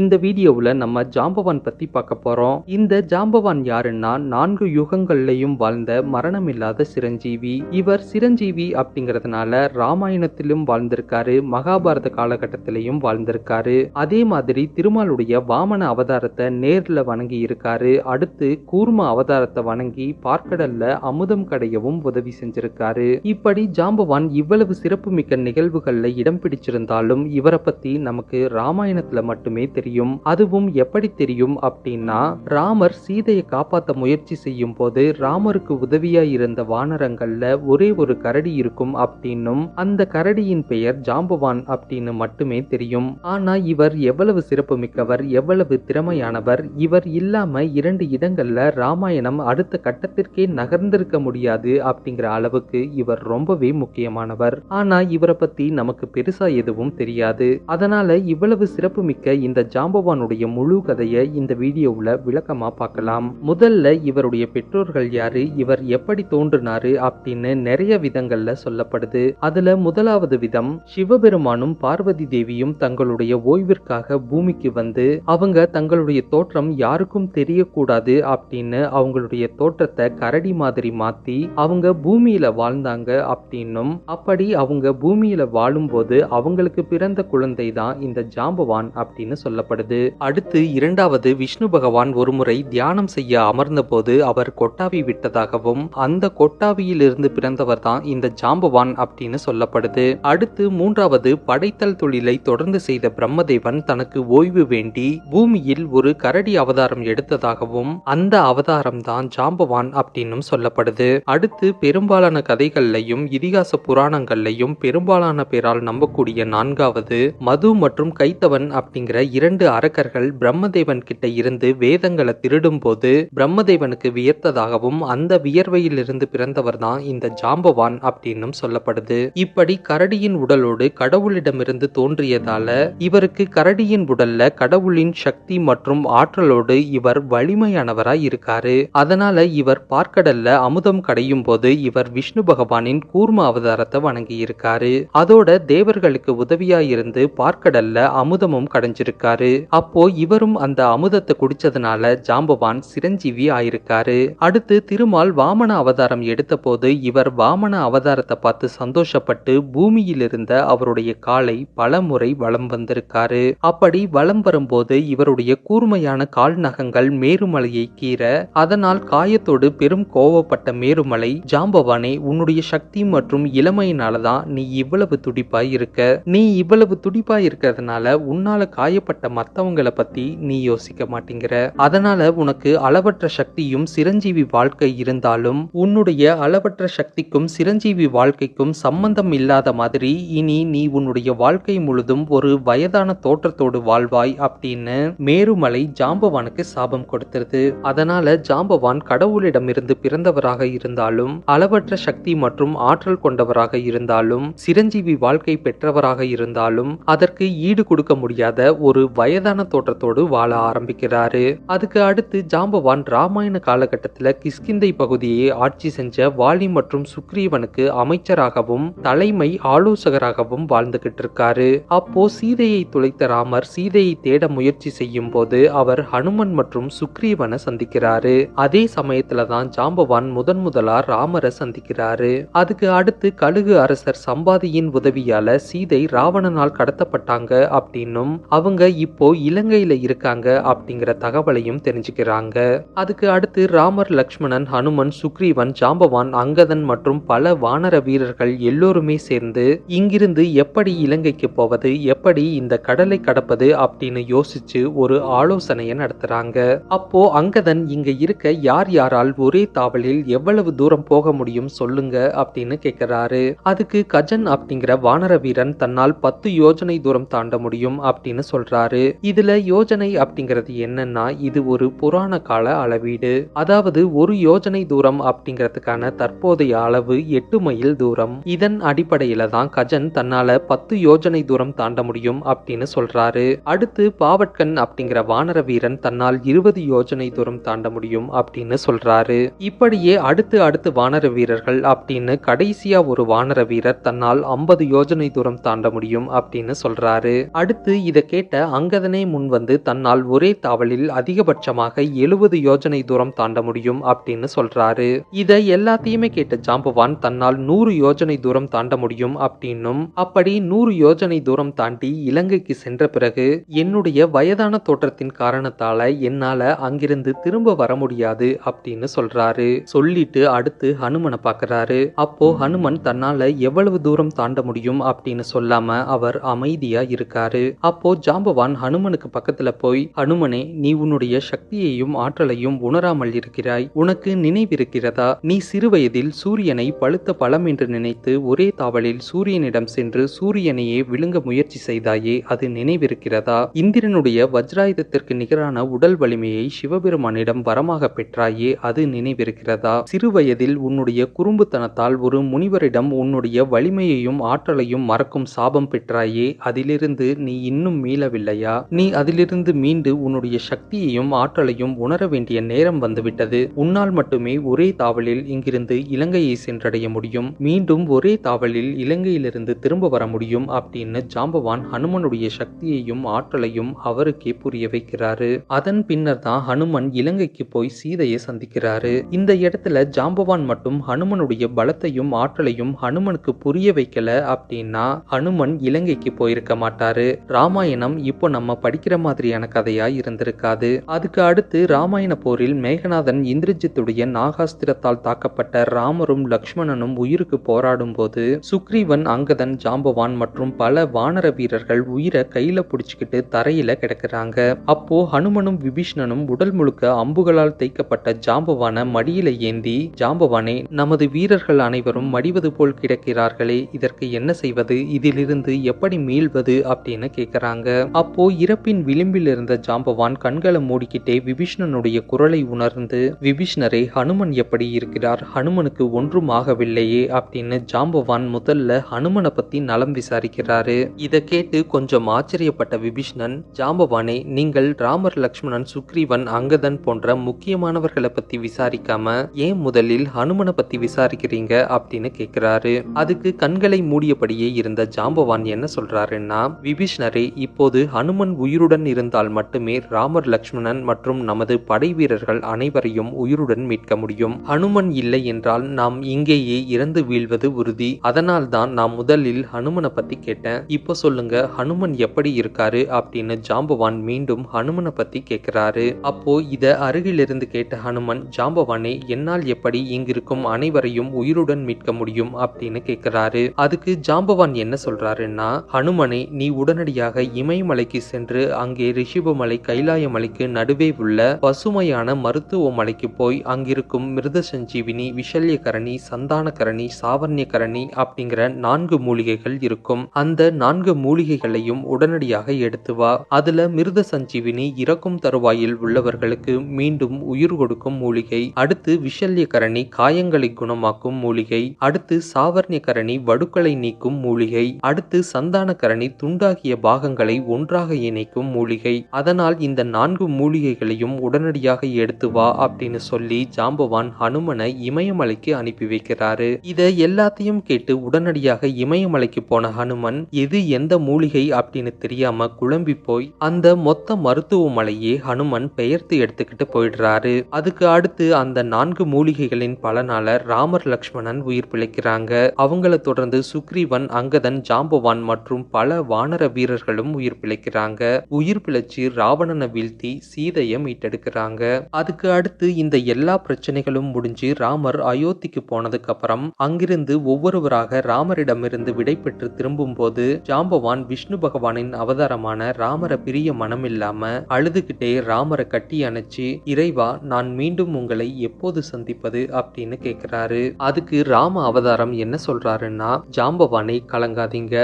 இந்த வீடியோவுல நம்ம ஜாம்பவான் பத்தி பார்க்க போறோம். இந்த ஜாம்பவான் யாருன்னா 4 யுகங்கள்லயும் வாழ்ந்த மரணமில்லாத சிரஞ்சீவி. இவர் சிரஞ்சீவி அப்படிங்கறதுனால ராமாயணத்திலும் வாழ்ந்திருக்காரு, மகாபாரத காலகட்டத்திலையும் வாழ்ந்திருக்காரு. அதே மாதிரி திருமாலுடைய வாமன அவதாரத்தை நேர்ல வணங்கி இருக்காரு. அடுத்து கூர்ம அவதாரத்தை வணங்கி பார்க்கடல்ல அமுதம் கடையவும் உதவி செஞ்சிருக்காரு. இப்படி ஜாம்பவான் இவ்வளவு சிறப்புமிக்க நிகழ்வுகள்ல இடம் பிடிச்சிருந்தாலும் இவரை பத்தி நமக்கு ராமாயணத்துல மட்டுமே தெரியும். அதுவும் எப்படி தெரியும் அப்படின்னா, ராமர் சீதையை காப்பாத்த முயற்சி செய்யும் போது ராமருக்கு உதவியா இருந்த வானரங்கள்ல ஒரே ஒரு கரடி இருக்கும் அப்படின்னும் அந்த கரடியின் பெயர் ஜாம்பவான் அப்படின்னு மட்டுமே தெரியும். ஆனா இவர் எவ்வளவு சிறப்பு மிக்கவர், எவ்வளவு திறமையானவர். இவர் இல்லாம 2 இடங்கள்ல ராமாயணம் அடுத்த கட்டத்திற்கே நகர்ந்திருக்க முடியாது அப்படிங்கிற அளவுக்கு இவர் ரொம்பவே முக்கியமானவர். ஆனா இவரை பத்தி நமக்கு பெருசா எதுவும் தெரியாது. அதனால இவ்வளவு சிறப்பு மிக்க இந்த ஜாம்பவானுடைய முழு கதையை இந்த வீடியோவுல விளக்கமா பார்க்கலாம். முதல்ல இவருடைய பெற்றோர்கள் யாரு, இவர் எப்படி தோன்றினாரு அப்படின்னு நிறைய விதங்கள்ல சொல்லப்படுது. அதுல முதலாவது விதம், சிவபெருமானும் பார்வதி தேவியும் தங்களுடைய ஓய்விற்காக பூமிக்கு வந்து அவங்க தங்களுடைய தோற்றம் யாருக்கும் தெரியக்கூடாது அப்படின்னு அவங்களுடைய தோற்றத்தை கரடி மாதிரி மாத்தி அவங்க பூமியில வாழ்ந்தாங்க அப்படின்னும், அப்படி அவங்க பூமியில வாழும்போது அவங்களுக்கு பிறந்த குழந்தை தான் இந்த ஜாம்பவான் அப்படின்னு சொல்லப்படுது. அடுத்து இரண்டாவது, விஷ்ணு பகவான் ஒருமுறை தியானம் செய்ய அமர்ந்த போது அவர் கொட்டாவி விட்டதாகவும் அந்த கொட்டாவியிலிருந்து பிறந்தவர் தான் இந்த ஜாம்பவான் அப்படின்னு சொல்லப்படுது. அடுத்து மூன்றாவது, படைத்தல் தொழிலை தொடர்ந்து செய்த பிரம்மதேவன் தனக்கு ஓய்வு வேண்டி பூமியில் ஒரு கரடி அவதாரம் எடுத்ததாகவும் அந்த அவதாரம் தான் ஜாம்பவான் அப்படின்னு சொல்லப்படுது. அடுத்து பெரும்பாலான கதைகள்லையும் இதிகாச புராணங்கள்லையும் பெரும்பாலான பேரால் நம்பக்கூடிய நான்காவது, மது மற்றும் கைத்தவன் அப்படிங்கிற 2 அரக்கர்கள் பிரம்மதேவன் கிட்ட இருந்து வேதங்களை திருடும் போது பிரம்மதேவனுக்கு வியர்த்ததாகவும் அந்த வியர்வையிலிருந்து பிறந்தவர் தான் இந்த ஜாம்பவான் அப்படின்னு சொல்லப்படுது. இப்படி கரடியின் உடலோடு கடவுளிடமிருந்து தோன்றியதால இவருக்கு கரடியின் உடல்ல கடவுளின் சக்தி மற்றும் ஆற்றலோடு இவர் வலிமையானவராய் இருக்காரு. அதனால இவர் பார்க்கடல்ல அமுதம் கடையும் போது இவர் விஷ்ணு பகவானின் கூர்ம அவதாரத்தை வணங்கி இருக்காரு. அதோட தேவர்களுக்கு உதவியா இருந்து பார்க்கடல்ல அமுதமும் கடைஞ்சிருக்காரு. அப்போ இவரும் அந்த அமுதத்தை குடிச்சதுனால ஜாம்பவான் சிரஞ்சீவி ஆயிருக்காரு. அடுத்து திருமால் வாமன அவதாரம் எடுத்த போது இவர் வாமன அவதாரத்தை பார்த்து சந்தோஷப்பட்டு பூமியில் இருந்த அவருடைய காலை பல முறை வலம் வந்திருக்காரு. அப்படி வலம் வரும்போது இவருடைய கூர்மையான கால் நகங்கள் மேருமலையை கீற, அதனால் காயத்தோடு பெரும் கோவப்பட்ட மேருமலை, ஜாம்பவானே, உன்னுடைய சக்தி மற்றும் இளமையினாலதான் நீ இவ்வளவு துடிப்பாய் இருக்க. நீ இவ்வளவு துடிப்பாய் இருக்கிறதுனால உன்னால காயப்பட்ட மத்தவங்களை பத்தி நீ யோசிக்க மாட்டேங்கிற. அதனால உனக்கு அளவற்ற சக்தியும் சிரஞ்சீவி வாழ்க்கை இருந்தாலும் உன்னுடைய அளவற்ற சக்திக்கும் சிரஞ்சீவி வாழ்க்கைக்கும் சம்பந்தம் இல்லாத மாதிரி இனி நீ உன்னுடைய வாழ்க்கை முழுதும் ஒரு வயதான தோற்றத்தோடு வாழ்வாய் அப்படின்னு மேருமலை ஜாம்பவானுக்கு சாபம் கொடுத்திருது. அதனால ஜாம்பவான் கடவுளிடமிருந்து பிறந்தவராக இருந்தாலும் அளவற்ற சக்தி மற்றும் ஆற்றல் கொண்டவராக இருந்தாலும் சிரஞ்சீவி வாழ்க்கை பெற்றவராக இருந்தாலும் அதற்கு ஈடு கொடுக்க முடியாத ஒரு வயதான தோற்றத்தோடு வாழ ஆரம்பிக்கிறாரு. அதுக்கு அடுத்து ஜாம்பவான் ராமாயண காலகட்டத்தில் கிஷ்கிந்தை பகுதியை ஆட்சி செஞ்ச வாலி மற்றும் சுக்ரீவனுக்கு அமைச்சராகவும் தலைமை ஆலோசகராகவும் வாழ்ந்துகிட்டு இருக்காரு. அப்போ சீதையை துளைத்த ராமர் சீதையை தேட முயற்சி செய்யும் போது அவர் ஹனுமன் மற்றும் சுக்ரீவனை சந்திக்கிறாரு. அதே சமயத்துல தான் ஜாம்பவான் முதலா ராமரை சந்திக்கிறாரு. அதுக்கு அடுத்து கழுகு அரசர் சம்பாதியின் உதவியால சீதை ராவணனால் கடத்தப்பட்டாங்க அப்படின்னும் அவங்க இப்போ இலங்கையில இருக்காங்க அப்படிங்கிற தகவலையும் தெரிஞ்சுக்கிறாங்க. அதுக்கு அடுத்து ராமர், லக்ஷ்மணன், ஹனுமன், சுக்ரீவன், ஜாம்பவான், அங்கதன் மற்றும் பல வானர வீரர்கள் எல்லோருமே சேர்ந்து இங்கிருந்து எப்படி இலங்கைக்கு போவது, எப்படி இந்த கடலை கடப்பது அப்படின்னு யோசிச்சு ஒரு ஆலோசனையை நடத்துறாங்க. அப்போ அங்கதன், இங்க இருக்க யார் யாரால் ஒரே தாவலில் எவ்வளவு தூரம் போக முடியும் சொல்லுங்க அப்படின்னு கேட்கிறாரு. அதுக்கு கஜன் அப்படிங்கிற வானர வீரன் தன்னால் 10 யோஜனை தூரம் தாண்ட முடியும் அப்படின்னு சொல்றாரு. இதுல யோஜனை அப்படிங்கிறது என்னன்னா, இது ஒரு புராண கால அளவீடு. அதாவது ஒரு யோஜனை தூரம் அப்படிங்கிறதுக்கான தற்போதைய அளவு 8 மைல் தூரம். இதன் அடிப்படையில தான் கஜன் தன்னால 10 யோஜனை தூரம் தாண்ட முடியும் அப்படின்னு சொல்றாரு. அடுத்து பாவட்கன் அப்படிங்கிற வானர வீரன் தன்னால் 20 யோஜனை தூரம் தாண்ட முடியும் அப்படின்னு சொல்றாரு. இப்படியே அடுத்து வானர வீரர்கள் அப்படின்னு கடைசியா ஒரு வானர வீரர் தன்னால் 50 யோஜனை தூரம் தாண்ட முடியும் அப்படின்னு சொல்றாரு. அடுத்து இதை கேட்ட அங்கதனே முன்வந்து தன்னால் ஒரே தாவலில் அதிகபட்சமாக 70 யோஜனை தூரம் தாண்ட முடியும் அப்படின்னு சொல்றாரு. இதை எல்லாத்தையுமே கேட்ட ஜாம்பவான் தன்னால் 100 யோஜனை தூரம் தாண்ட முடியும் அப்படின்னும், அப்படி 100 யோஜனை தூரம் தாண்டி இலங்கைக்கு சென்ற பிறகு என்னுடைய வயதான தோற்றத்தின் காரணத்தால என்னால அங்கிருந்து திரும்ப வர முடியாது அப்படின்னு சொல்றாரு. சொல்லிட்டு அடுத்து ஹனுமனை பார்க்கறாரு. அப்போ ஹனுமன் தன்னால எவ்வளவு தூரம் தாண்ட முடியும் அப்படின்னு சொல்லாம அவர் அமைதியா இருக்காரு. அப்போ ஜாம்பவான் ஹனுமனுக்கு பக்கத்துல போய், ஹனுமனே, நீ உன்னுடைய சக்தியையும் ஆற்றலையும் உணராமல் இருக்கிறாய். உனக்கு நினைவிருக்கிறதா? நீ சிறுவயதில் சூரியனை பழுத்த பழம் என்று நினைத்து ஒரே தாவலில் சூரியனிடம் சென்று சூரியனையே விழுங்க முயற்சி செய்தாயே, அது நினைவிருக்கிறதா? இந்திரனுடைய வஜ்ராயுதத்திற்கு நிகரான உடல் வலிமையை சிவபெருமானிடம் வரமாக பெற்றாயே, அது நினைவிருக்கிறதா? சிறுவயதில் உன்னுடைய குறும்புத்தனத்தால் ஒரு முனிவரிடம் உன்னுடைய வலிமையையும் ஆற்றலையும் மறக்கும் சாபம் பெற்றாயே, அதிலிருந்து நீ இன்னும் மீளவில்லையா? நீ அதிலிருந்து மீண்டு உன்னுடைய சக்தியையும் ஆற்றலையும் உணர வேண்டிய நேரம் வந்துவிட்டது. உன்னால் மட்டுமே ஒரே தாவலில் இங்கிருந்து இலங்கையை சென்றடைய முடியும். மீண்டும் ஒரே தாவலில் இலங்கையிலிருந்து திரும்ப வர முடியும் அப்படின்னு ஜாம்பவான் ஹனுமனுடைய சக்தியையும் ஆற்றலையும் அவருக்கே புரிய வைக்கிறாரு. அதன் பின்னர் தான் ஹனுமன் இலங்கைக்கு போய் சீதையை சந்திக்கிறாரு. இந்த இடத்துல ஜாம்பவான் மட்டும் ஹனுமனுடைய பலத்தையும் ஆற்றலையும் ஹனுமனுக்கு புரிய வைக்கல அப்படின்னா ஹனுமன் இலங்கைக்கு போயிருக்க மாட்டாரு. ராமாயணம் இப்போ நம்ம படிக்கிற மாதிரியான கதையா இருந்திருக்காது. அதுக்கு அடுத்து ராமாயண போரில் மேகநாதன் இந்திரஜித்துடைய நாகாஸ்திரத்தால் தாக்கப்பட்ட ராமரும் லக்ஷ்மணனும் உயிருக்கு போராடும் போது சுக்ரீவன், அங்கதன், ஜாம்பவான் மற்றும் பல வானர வீரர்கள் உயிரை கையில புடிச்சுக்கிட்டு தரையில கிடக்குறாங்க. அப்போ ஹனுமனும் விபீஷ்ணனும் உடல் முழுக்க அம்புகளால் தைக்கப்பட்ட ஜாம்பவான மடியில ஏந்தி, ஜாம்பவானே, நமது வீரர்கள் அனைவரும் மடிவது போல் கிடக்கிறார்களே, இதற்கு என்ன செய்வது? இதிலிருந்து எப்படி மீள்வது அப்படின்னு கேக்குறாங்க. அப்போ இறப்பின் விளிம்பில் இருந்த ஜாம்பவான் கண்களை மூடிக்கிட்டே விபீஷ்ணனுடைய குரலை உணர்ந்து, விபீஷ்ணரே, ஹனுமன் எப்படி இருக்கிறார்? ஹனுமனுக்கு ஒன்றும் ஆகவில்லையே அப்படின்னு ஜாம்பவான் முதல்ல ஹனுமனை பத்தி நலம் விசாரிக்கிறாரு. இதை கேட்டு கொஞ்சம் ஆச்சரியப்பட்ட விபீஷ்ணன், ஜாம்பவானே, நீங்கள் ராமர், லக்ஷ்மணன், சுக்ரீவன், அங்கதன் போன்ற முக்கியமானவர்களை பத்தி விசாரிக்காம ஏன் முதலில் ஹனுமனை பத்தி விசாரிக்கிறீங்க அப்படின்னு கேக்குறாரு. அதுக்கு கண்களை மூடியபடியே இருந்த ஜாம்பவான் என்ன சொல்றாருன்னா, விபீஷ்ணரே, இப்போது ஹனுமன் உயிருடன் இருந்தால் மட்டுமே ராமர், லக்ஷ்மணன் மற்றும் நமது படை வீரர்கள் அனைவரையும் உயிருடன் மீட்க முடியும். ஹனுமன் இல்லை என்றால் நாம் இங்கேயே இறந்து வீழ்வது உறுதி. அதனால் தான் நான் முதலில் ஹனுமனை பத்தி கேட்டேன். இப்போ சொல்லுங்க, ஹனுமன் எப்படி இருக்காரு அப்படின்னு ஜாம்பவான் மீண்டும் ஹனுமனை பத்தி கேட்கிறாரு. அப்போ இத அருகிலிருந்து கேட்ட ஹனுமன், ஜாம்பவானே, என்னால் எப்படி இங்கிருக்கும் அனைவரையும் உயிருடன் மீட்க முடியும் அப்படின்னு கேட்கிறாரு. அதுக்கு ஜாம்பவான் என்ன சொல்றாருன்னா, ஹனுமனே, நீ உடனடியாக இமயமலைக்கு சென்று அங்கே ரிஷிபமலை, கைலாய மலைக்கு நடுவே உள்ள பசுமையான மருத்துவ மலைக்கு போய் அங்கிருக்கும் மிருத சஞ்சீவினி, விஷல்யகரணி, சந்தானகரணி, சாவர்ணியகரணி அப்படிங்கிற 4 மூலிகைகள் இருக்கும். அந்த 4 மூலிகைகளையும் உடனடியாக எடுத்து வா. அதுல மிருத சஞ்சீவினி இறக்கும் தருவாயில் உள்ளவர்களுக்கு மீண்டும் உயிர் கொடுக்கும் மூலிகை, அடுத்து விஷல்யகரணி காயங்களை குணமாக்கும் மூலிகை, அடுத்து சாவர்ணியகரணி வடுக்களை நீக்கும் மூலிகை, அடுத்து சந்தானகரணி துண்டாகிய பாகங்களை ஒன்றாக இணைக்கும் மூலிகை. அதனால் இந்த 4 மூலிகைகளையும் உடனடியாக எடுத்து வா அப்படின்னு சொல்லி ஜாம்பவான் ஹனுமனை இமயமலைக்கு அனுப்பி வைக்கிறாரு. இத எல்லாத்தையும் கேட்டு உடனடியாக இமயமலைக்கு போன ஹனுமன் எது எந்த மூலிகை அப்படின்னு தெரியாம குழம்பி போய் அந்த மொத்த மருத்துவ மலையே ஹனுமன் பெயர்த்து எடுத்துக்கிட்டு போயிடுறாரு. அதுக்கு அடுத்து அந்த 4 மூலிகைகளின் பலனால ராமர், லக்ஷ்மணன் உயிர் பிழைக்கிறாங்க. அவங்கள தொடர்ந்து சுக்ரீவன், அங்கதன், ஜாம்பவான் மற்றும் பல வானர வீரர்களும் உயிர் பிழைக்கிறாங்க. உயிர் பிழைச்சு ராவணனை வீழ்த்தி சீதையை மீட்டெடுக்கிறாங்க. அதுக்கு அடுத்து இந்த எல்லா பிரச்சனைகளும் முடிஞ்சு ராமர் அயோத்திக்கு போனதுக்கு அப்புறம் அங்கிருந்து ஒவ்வொருவராக ராமரிடமிருந்து விடை பெற்று திரும்பும் போது ஜாம்பவான் விஷ்ணு பகவானின் அவதாரமான ராமரை பிரிய மனமில்லாம அழுதுகிட்டே ராமரை கட்டி அணைச்சு, இறைவா, நான் மீண்டும் உங்களை எப்போது சந்திப்பது அப்படின்னு கேட்கிறாரு. அதுக்கு ராம அவதாரம் என்ன சொல்றாருன்னா, ஜாம்பவானை, கலங்காதீங்க,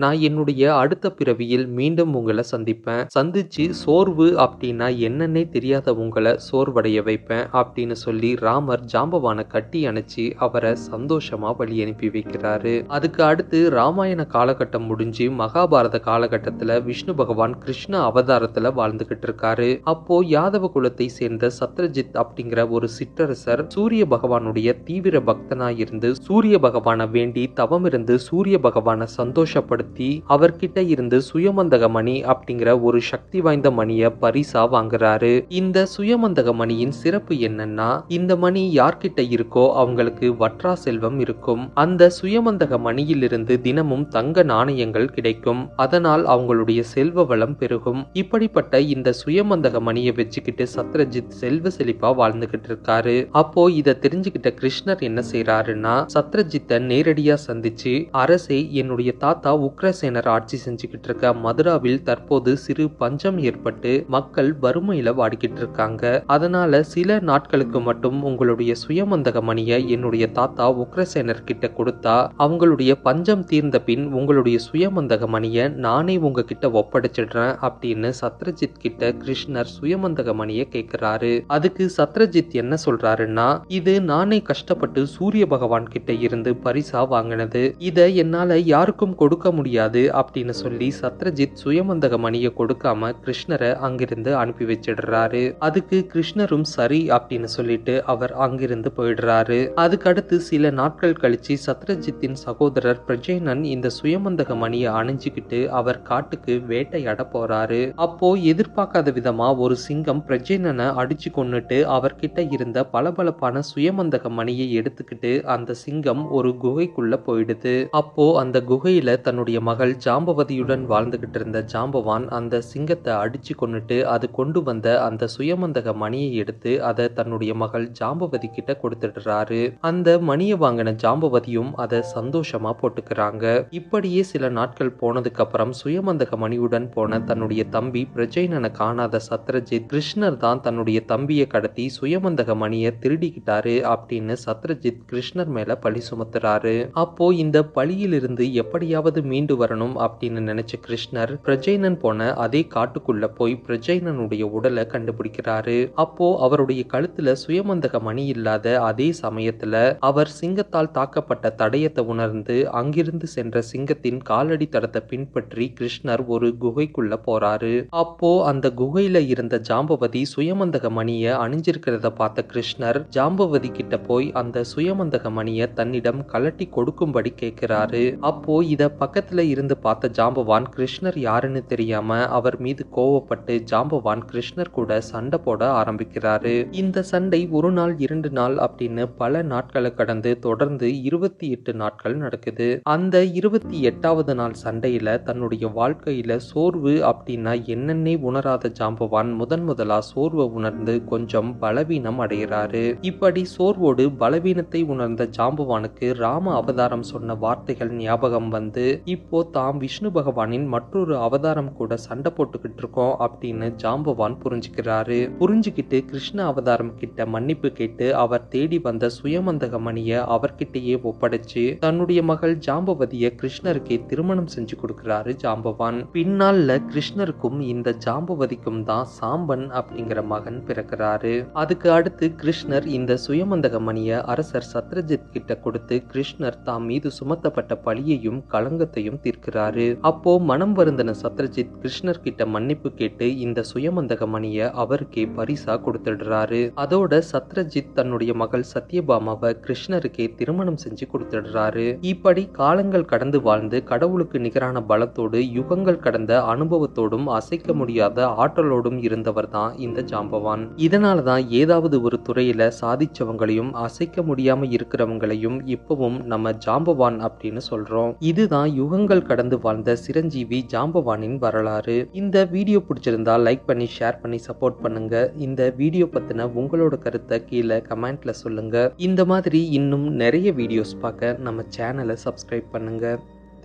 நான் என்னுடைய அடுத்த பிறவியில் மீண்டும் உங்களை சந்திப்பேன். சந்திச்சு சோர்வு அப்படின்னா என்னன்னே தெரியாத உங்களை சோர்வடைய வைப்பேன் அப்படின்னு சொல்லி ராமர் ஜாம்பவானை கட்டி அணைச்சு அவரை சந்தோஷமா வழி அனுப்பி வைக்கிறாரு. அதுக்கு அடுத்து ராமாயண காலகட்டம் முடிஞ்சு மகாபாரத காலகட்டத்துல விஷ்ணு பகவான் கிருஷ்ண அவதாரத்துல வாழ்ந்துகிட்டு இருக்காரு. அப்போ யாதவ குலத்தை சேர்ந்த சத்ரஜித் அப்படிங்கிற ஒரு சிற்றரசர் சூரிய பகவானுடைய தீவிர பக்தனா இருந்து சூரிய பகவானை வேண்டி தவம் இருந்து சூரிய பகவானை சந்தோஷப்பட பயன்படுத்தி அவர்கிட்ட இருந்து சுயமந்தக மணி அப்படிங்கிற ஒரு சக்தி வாய்ந்த மணியை பரிசா வாங்குறாரு. இந்த சுயமந்தக மணியின் சிறப்பு என்னன்னா, இந்த மணி யார்கிட்ட இருக்கோ அவங்களுக்கு வற்றா செல்வம் இருக்கும். அந்த சுயமந்தக மணியிலிருந்து தினமும் தங்க நாணயங்கள் கிடைக்கும். அதனால் அவங்களுடைய செல்வ வளம் பெருகும். இப்படிப்பட்ட இந்த சுயமந்தக மணியை வச்சுக்கிட்டு சத்ரஜித் செல்வ செழிப்பா வாழ்ந்துகிட்டு இருக்காரு. அப்போ இத தெரிஞ்சுக்கிட்ட கிருஷ்ணர் என்ன செய்யறாருன்னா, சத்ரஜித்தை நேரடியா சந்திச்சு, அரசே, என்னுடைய தாத்தா உக்ரசேனர் ஆட்சி செஞ்சுக்கிட்டு இருக்க மதுராவில் தற்போது சிறு பஞ்சம் ஏற்பட்டு மக்கள் வறுமையில வாடிக்கிட்டு இருக்காங்க. அதனால சில நாட்களுக்கு மட்டும் உங்களுடைய சுயமந்தக மணியை என்னுடைய தாத்தா உக்ரசேனர் கிட்ட கொடுத்தா அவங்களுடைய பஞ்சம் தீர்ந்த பின் உங்களுடைய சுயமந்தக மணியை நானே உங்ககிட்ட ஒப்படைச்சிடுறேன் அப்படின்னு சத்ரஜித் கிட்ட கிருஷ்ணர் சுயமந்தக மணியை கேட்கிறாரு. அதுக்கு சத்ரஜித் என்ன சொல்றாருன்னா, இது நானே கஷ்டப்பட்டு சூரிய பகவான் கிட்ட இருந்து பரிசா வாங்கினது, இத என்னால யாருக்கும் கொடுக்க முடியாது அப்படின்னு சொல்லி சத்ரஜித் சுயமந்தக மணியை கொடுக்காம கிருஷ்ணரை அங்கிருந்து அனுப்பி வச்சிடுறாரு. அதுக்கு கிருஷ்ணரும் சரி அப்படின்னு சொல்லிட்டு அவர் அங்கிருந்து போயிடுறாரு. அதுக்கு அடுத்து சில நாட்கள் கழிச்சு சத்ரஜித்தின் சகோதரர் பிரஜேனன் இந்த சுயமந்தக மணியை அணிஞ்சுக்கிட்டு அவர் காட்டுக்கு வேட்டையாட போறாரு. அப்போ எதிர்பார்க்காத விதமா ஒரு சிங்கம் பிரஜேனனை அடிச்சு கொன்னுட்டு அவர்கிட்ட இருந்த பளபளப்பான சுயமந்தக மணியை எடுத்துக்கிட்டு அந்த சிங்கம் ஒரு குகைக்குள்ள போயிடுது. அப்போ அந்த குகையில தன்னுடைய மகள் ஜாம்பவதியுடன் வாழ்ந்துகிட்டு இருந்த ஜாம்பவான் அந்த சிங்கத்தை அடிச்சு கொன்னுட்டு அது கொண்டு வந்த அந்த சுயமந்தக மணியை எடுத்து அதை தன்னுடைய மகள் ஜாம்பவதி கிட்ட கொடுத்துடுறாரு. அந்த மணியை வாங்கின ஜாம்பவதியும் அதை சந்தோஷமா போட்டுக்கிறாங்க. இப்படியே சில நாட்கள் போனதுக்கு அப்புறம் சுயமந்தக மணியுடன் போன தன்னுடைய தம்பி பிரஜேனனை காணாத சத்ரஜித், கிருஷ்ணர் தான் தன்னுடைய தம்பியை கடத்தி சுயமந்தக மணியை திருடிக்கிட்டாரு அப்படின்னு சத்ரஜித் கிருஷ்ணர் மேல பழி சுமத்துறாரு. அப்போ இந்த பழியிலிருந்து எப்படியாவது மீண்டு வரணும் அப்படின்னு நினைச்ச கிருஷ்ணர் பிரஜேனன் போன அதே காட்டுக்குள்ள போய் பிரஜேனனுடைய உடலை கண்டுபிடிக்கிறாரு. அப்போ அவருடைய கழுத்துல சுயமந்தக மணி இல்லாத அதே சமயத்துல அவர் சிங்கத்தால் தாக்கப்பட்ட தடயத்தை உணர்ந்து அங்கிருந்து சென்ற சிங்கத்தின் காலடி தடத்தை பின்பற்றி கிருஷ்ணர் ஒரு குகைக்குள்ள போறாரு. அப்போ அந்த குகையில இருந்த ஜாம்பவதி சுயமந்தக மணியை அணிஞ்சிருக்கிறத பார்த்த கிருஷ்ணர் ஜாம்பவதி கிட்ட போய் அந்த சுயமந்தக மணியை தன்னிடம் கலட்டி கொடுக்கும்படி கேட்கிறாரு. அப்போ இத பக்கத்துல இருந்து பார்த்த ஜாம்பவான் கிருஷ்ணர் யாருன்னு தெரியாம அவர் மீது கோவப்பட்டு ஜாம்பவான் கிருஷ்ணர் கூட சண்டை போட ஆரம்பிக்கிறாரு. இந்த சண்டை ஒரு நாள் 2 நாள் அப்படின்னு பல நாட்களை கடந்து தொடர்ந்து 28 நாட்கள் நடக்குது. அந்த 28வது நாள் சண்டையில தன்னுடைய வாழ்க்கையில சோர்வு அப்படின்னா என்னன்னே உணராத ஜாம்பவான் முதலா சோர்வை உணர்ந்து கொஞ்சம் பலவீனம் அடைகிறாரு. இப்படி சோர்வோடு பலவீனத்தை உணர்ந்த ஜாம்பவானுக்கு ராம அவதாரம் சொன்ன வார்த்தைகள் ஞாபகம் வந்து, இப்போ தாம் விஷ்ணு பகவானின் மற்றொரு அவதாரம் கூட சண்டை போட்டுக்கிட்டு இருக்கோம் அப்படின்னு ஜாம்பவான் புரிஞ்சுக்கிறாரு. புரிஞ்சுக்கிட்டு கிருஷ்ண அவதாரம் கிட்ட மன்னிப்பு கேட்டு அவர் தேடி வந்த சுயமந்தக மணியை அவர்கிட்டயே ஒப்படைச்சு தன்னுடைய மகள் ஜாம்பவதிய கிருஷ்ணருக்கே திருமணம் செஞ்சு கொடுக்கிறாரு ஜாம்பவான். பின்னால கிருஷ்ணருக்கும் இந்த ஜாம்பவதிக்கும் தான் சாம்பன் அப்படிங்கிற மகன் பிறக்கிறாரு. அதுக்கு அடுத்து கிருஷ்ணர் இந்த சுயமந்தக மணியை அரசர் சத்ரஜித் கிட்ட கொடுத்து கிருஷ்ணர் தாம் மீது சுமத்தப்பட்ட பழியையும் களங்கத்தையும் தீர்க்கிறாரு. அப்போ மனம் வருந்தின சத்ரஜித் கிருஷ்ணர் கிட்ட மன்னிப்பு கேட்டு இந்த சுயமந்தக மணியை அவருக்கே பரிசா கொடுத்துடுறாரு. அதோட சத்ரஜித் தன்னுடைய மகள் சத்யபாமாவை கிருஷ்ணருக்கே திருமணம் செஞ்சு கொடுத்துடுறாரு. இப்படி காலங்கள் கடந்து வாழ்ந்து கடவுளுக்கு நிகரான பலத்தோடு யுகங்கள் கடந்த அனுபவத்தோடும் அசைக்க முடியாத ஆற்றலோடும் இருந்தவர் தான் இந்த ஜாம்பவான். இதனாலதான் ஏதாவது ஒரு துறையில சாதிச்சவங்களையும் அசைக்க முடியாம இருக்கிறவங்களையும் இப்பவும் நம்ம ஜாம்பவான் அப்படின்னு சொல்றோம். இதுதான் யுகங்கள் கடந்து வாழ்ந்த சிரஞ்சீவி ஜாம்பவானின் வரலாறு. இந்த வீடியோ பிடிச்சிருந்தா லைக் பண்ணி ஷேர் பண்ணி சப்போர்ட் பண்ணுங்க. இந்த வீடியோ பத்தின உங்களோட கருத்தை கீழே கமெண்ட்ல சொல்லுங்க. இந்த மாதிரி இன்னும் நிறைய வீடியோஸ் பார்க்க நம்ம சேனலை சப்ஸ்கிரைப் பண்ணுங்க.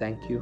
தேங்க்யூ.